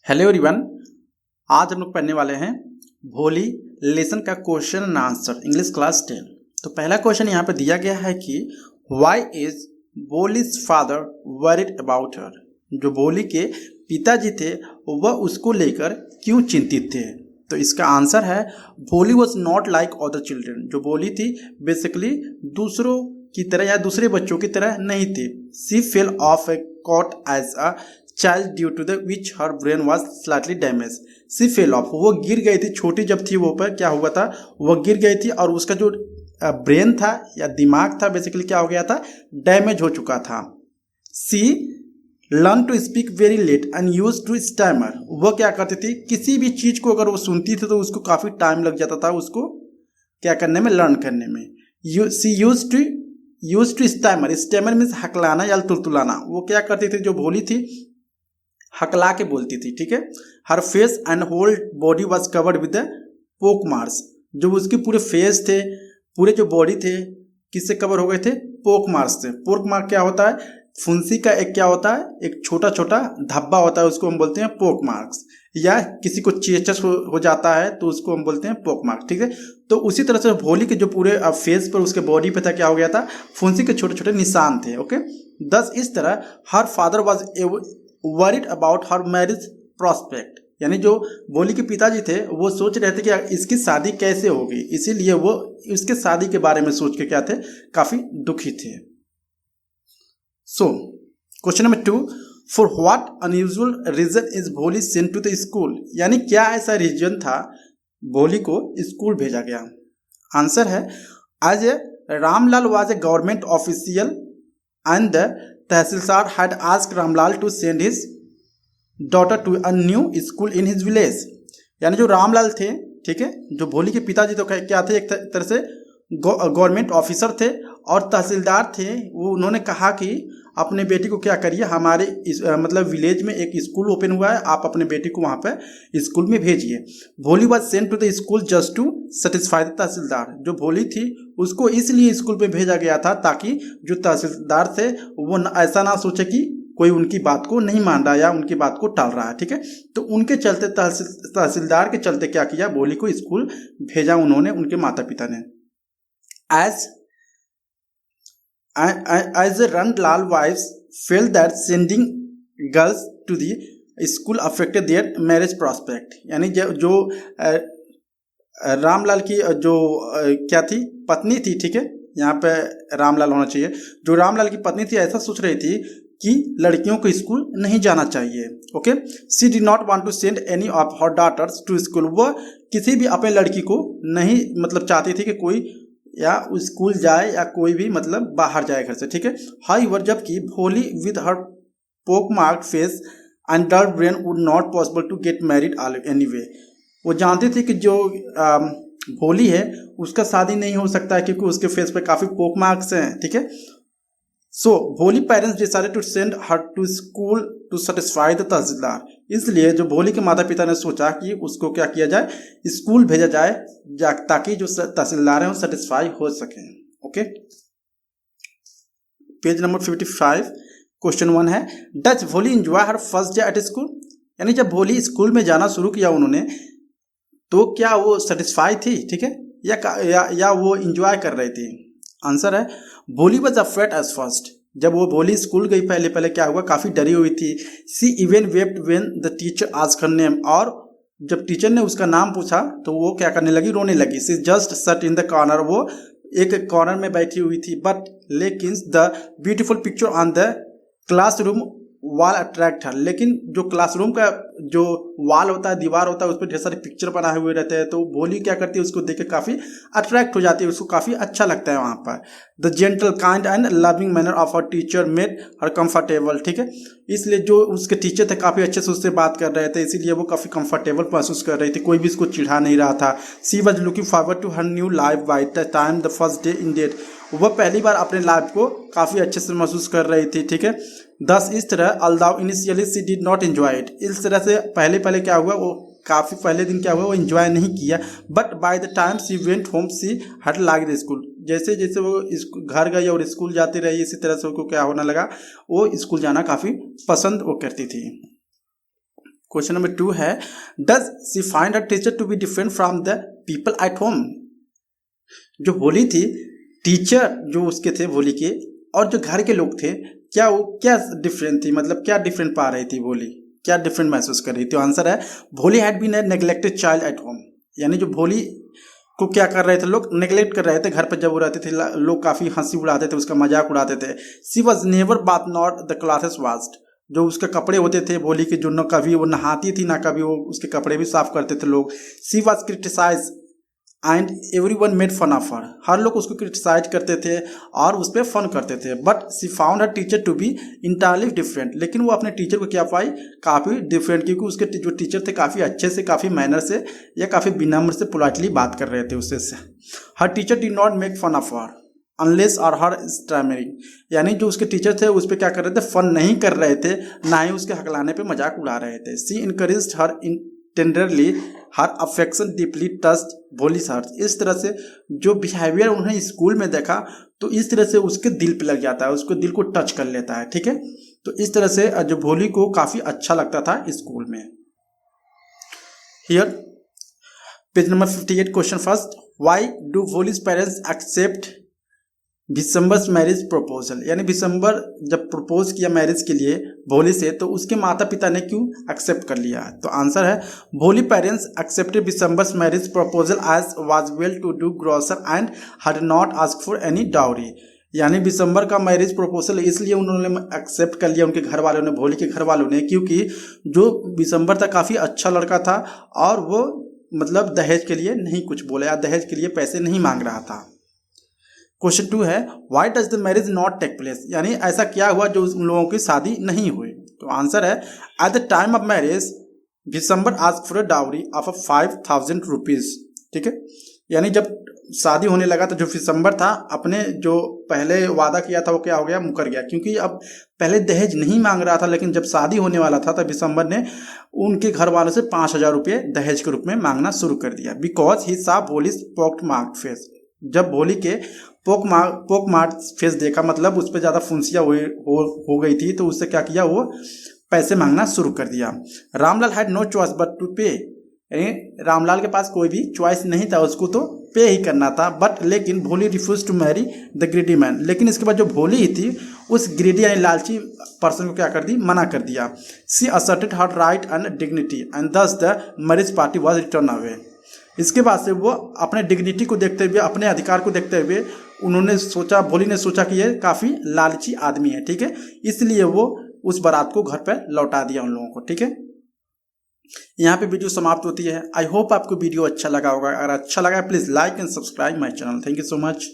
Hello everyone. आज हम लोग पढ़ने वाले हैं भोली लेसन का question and answer English class 10। तो पहला क्वेश्चन यहाँ पे दिया गया है कि why is Bholi's father worried about her. जो भोली के पिताजी थे वह उसको लेकर क्यों चिंतित थे। तो इसका आंसर है भोली was not like other children. जो भोली थी बेसिकली दूसरों की तरह या दूसरे बच्चों की तरह नहीं थी। She fell off a cot as a child due to the which her brain was slightly damage. She fell off, वो गिर गई थी, छोटी जब थी वो पर क्या हुआ था, वह गिर गई थी और उसका जो ब्रेन था या दिमाग था बेसिकली क्या हो गया था, डैमेज हो चुका था। She learn to speak very late and use to stammer. वह क्या करती थी, किसी भी चीज़ को अगर वो सुनती थी तो उसको काफ़ी टाइम लग जाता था उसको क्या करने में, लर्न करने में। She use to stammer. Stammer means हकलाना या तुलतुलाना। वो क्या करती थी, जो भोली थी हकला के बोलती थी, ठीक है। Her face and whole body was covered with pock marks. जो उसके पूरे फेस थे, पूरे जो बॉडी थे, किससे कवर हो गए थे, पोक मार्क्स से। पोक मार्क क्या होता है, फुंसी का एक क्या होता है, एक छोटा छोटा धब्बा होता है, उसको हम बोलते हैं पोक मार्क्स। या किसी को चेचस हो जाता है तो उसको हम बोलते हैं पोक मार्क, ठीक है। तो उसी तरह से भोली के जो पूरे फेस पर उसके बॉडी पे था क्या हो गया था, फुंसी के छोटे छोटे निशान थे, ओके। दस इस तरह her father was worried about her marriage prospect. यानी जो भोली के पिताजी थे वो सोच रहे थे कि इसकी शादी कैसे होगी, इसीलिए वो इसके शादी के बारे में सोच के क्या थे, काफी दुखी थे। So question number 2, for what unusual reason is Bholi sent to the school. यानी क्या ऐसा रीजन था भोली को स्कूल भेजा गया। आंसर है as a Ramlal was a government official and the tehsildar had asked Ramlal to send his daughter to a new school in his village। यानी जो रामलाल थे, ठीक है, जो भोली के पिताजी तो क्या थे, एक तरह से गवर्नमेंट ऑफिसर थे और तहसीलदार थे। वो उन्होंने कहा कि अपने बेटी को क्या करिए, हमारे मतलब विलेज में एक स्कूल ओपन हुआ है, आप अपने बेटी को वहाँ पे स्कूल में भेजिए। Bholi was sent to the school just to satisfy the tehsildar. जो भोली थी उसको इसलिए स्कूल में भेजा गया था ताकि जो तहसीलदार थे वो ऐसा ना सोचे कि कोई उनकी बात को नहीं मान रहा या उनकी बात को टाल रहा है, ठीक है। तो उनके चलते तहसीलदार के चलते क्या किया, भोली को स्कूल भेजा उन्होंने, उनके माता पिता ने। As the Randlal wives felt that sending girls to the school affected their marriage prospect। यानी जो रामलाल की जो क्या थी, पत्नी थी, ठीक है, यहाँ पे रामलाल होना चाहिए। जो रामलाल की पत्नी थी ऐसा सोच रही थी कि लड़कियों को स्कूल नहीं जाना चाहिए, okay. She did not want to send any of her daughters to school. वह किसी भी अपने लड़की को नहीं मतलब चाहती थी कि कोई या स्कूल जाए या कोई भी मतलब बाहर जाए घर से, ठीक है। हाउएवर जबकि भोली with her pock marked face and dull brain would not possible to get married anyway. वो जानती थी कि जो भोली है उसका शादी नहीं हो सकता है क्योंकि उसके फेस पे काफ़ी पोक मार्क्स हैं, ठीक है। So Bholi parents decided to send her to school to satisfy the tehsildar. इसलिए जो भोली के माता पिता ने सोचा कि उसको क्या किया जाए, स्कूल भेजा जाए ताकि जो तहसीलदार हैं वो सेटिस्फाई हो सकें, ओके। पेज नंबर 55 क्वेश्चन 1 है, डज भोली enjoy her first day at school. यानी जब भोली स्कूल में जाना शुरू किया उन्होंने तो क्या वो सेटिस्फाई थी, ठीक है, या वो इंजॉय कर रही थी। आंसर है भोली वॉज अफ्रेड एज फर्स्ट। जब वो भोली स्कूल गई पहले क्या हुआ, काफ़ी डरी हुई थी। She even wept when the teacher asked her name. और जब टीचर ने उसका नाम पूछा तो वो क्या करने लगी, रोने लगी। सी जस्ट सट इन द कॉर्नर। वो एक कॉर्नर में बैठी हुई थी। बट लेकिन the beautiful picture on the classroom wall attract है। लेकिन जो क्लासरूम का जो वॉल होता है, दीवार होता है, उस पर ढेर सारे पिक्चर बनाए हुए रहते हैं। तो भोली क्या करती है, उसको देख के काफ़ी अट्रैक्ट हो जाती है, उसको काफ़ी अच्छा लगता है वहाँ पर। The gentle kind and loving manner of her teacher made her comfortable, ठीक है। इसलिए जो उसके टीचर थे काफ़ी अच्छे से उससे बात कर रहे थे, इसीलिए वो काफ़ी कंफर्टेबल महसूस कर रही थी, कोई भी उसको चिढ़ा नहीं रहा था। She was looking forward to her new life by the time the first day ended. वह पहली बार अपने लाइफ को काफ़ी अच्छे से महसूस कर रही थी, ठीक है। दस इस तरह although initially she did not enjoy it. इस तरह से पहले क्या हुआ, वो काफ़ी पहले दिन क्या हुआ, वो एंजॉय नहीं किया। But by the time she went home she hut like the school. जैसे जैसे वो घर गई और स्कूल जाती रही, इसी तरह से उसको क्या होने लगा, वो स्कूल जाना काफ़ी पसंद वो करती थी। क्वेश्चन नंबर 2 है, does she find her teacher to be different from the people at home. जो भोली थी, टीचर जो उसके थे भोली के और जो घर के लोग थे, क्या वो क्या डिफरेंट थी, मतलब क्या डिफरेंट पा रही थी भोली, क्या डिफरेंट महसूस कर रही थी। तो आंसर है Bholi had been a neglected child at home. यानी जो भोली को क्या कर रहे थे लोग, नेग्लेक्ट कर रहे थे। घर पर जब वो रहते थे लोग काफ़ी हंसी उड़ाते थे, उसका मजाक उड़ाते थे। She was never bath not the clothes washed. जो उसके कपड़े होते थे भोली के, जो न कभी वो नहाती थी ना कभी वो उसके कपड़े भी साफ करते थे लोग। She was criticise and everyone made fun of her लोग उसको क्रिटिसाइज करते थे और उस पर फन करते थे। But she found her teacher to be entirely different. लेकिन वो अपने टीचर को क्या पाई, काफ़ी डिफरेंट, क्योंकि उसके जो टीचर थे काफ़ी अच्छे से, काफ़ी मैनर से या काफ़ी विनम्र से, पोलाइटली बात कर रहे थे उससे। Her teacher did not make fun of her unless और हर स्टैमरिंग। यानी जो उसके टीचर थे उस पर क्या कर रहे थे, फन नहीं कर रहे थे, ना ही उसके हकलाने पे मजाक उड़ा रहे थे। She encouraged her tenderly, her affection deeply touched Bholi's heart. इस तरह से जो बिहेवियर उन्हें स्कूल में देखा तो इस तरह से उसके दिल पे लग जाता है, उसको दिल को टच कर लेता है। ठीक है, तो इस तरह से जो भोली को काफ़ी अच्छा लगता था स्कूल में। Here page number 58 question first, why do Bholi's parents accept Vishambar marriage proposal. यानी विशंबर जब प्रपोज किया मैरिज के लिए भोली से, तो उसके माता पिता ने क्यों एक्सेप्ट कर लिया। तो आंसर है Bholi parents accepted Vishambar marriage proposal as was well to do grocer and had not ask for any dowry. यानी विशंबर का मैरिज प्रपोजल इसलिए उन्होंने एक्सेप्ट कर लिया, उनके घर वालों ने, भोली के घर वालों ने, क्योंकि जो विशंबर था काफ़ी अच्छा लड़का था और वो मतलब दहेज के लिए नहीं कुछ बोला या दहेज के लिए पैसे नहीं मांग रहा था। क्वेश्चन 2 है, why does the marriage not take place. यानी ऐसा क्या हुआ जो उन लोगों की शादी नहीं हुई। तो आंसर है at the time of marriage Vishambar asked for a dowry of 5,000 rupees. ठीक है, यानी जब शादी होने लगा तो जो विशंबर था अपने जो पहले वादा किया था वो क्या हो गया, मुकर गया, क्योंकि अब पहले दहेज नहीं मांग रहा था, लेकिन जब शादी होने वाला था तब विशंबर ने उनके घर वालों से 5,000 रुपये दहेज के रूप में मांगना शुरू कर दिया। बिकॉज ही सा भोलीज पॉक्ड मार्क्ड फेस। जब भोली के पोक मार्क फेस देखा, मतलब उस पर ज़्यादा फुंसिया हो गई थी, तो उससे क्या किया, वो पैसे मांगना शुरू कर दिया। Ramlal had no choice but to pay. यानी रामलाल के पास कोई भी चॉइस नहीं था, उसको तो पे ही करना था। बट लेकिन Bholi refuse to marry the greedy man. लेकिन इसके बाद जो भोली ही थी उस ग्रीडी यानी लालची पर्सन को क्या कर दी, मना कर दिया। She asserted her right and dignity and thus the marriage party was return away. इसके बाद से वो अपने डिग्निटी को देखते हुए, अपने अधिकार को देखते हुए उन्होंने सोचा, भोली ने सोचा कि ये काफ़ी लालची आदमी है। ठीक है, इसलिए वो उस बारात को घर पर लौटा दिया उन लोगों को। ठीक है, यहाँ पे वीडियो समाप्त होती है। आई होप आपको वीडियो अच्छा लगा होगा। अगर अच्छा लगा please like and subscribe my channel. Thank you so much.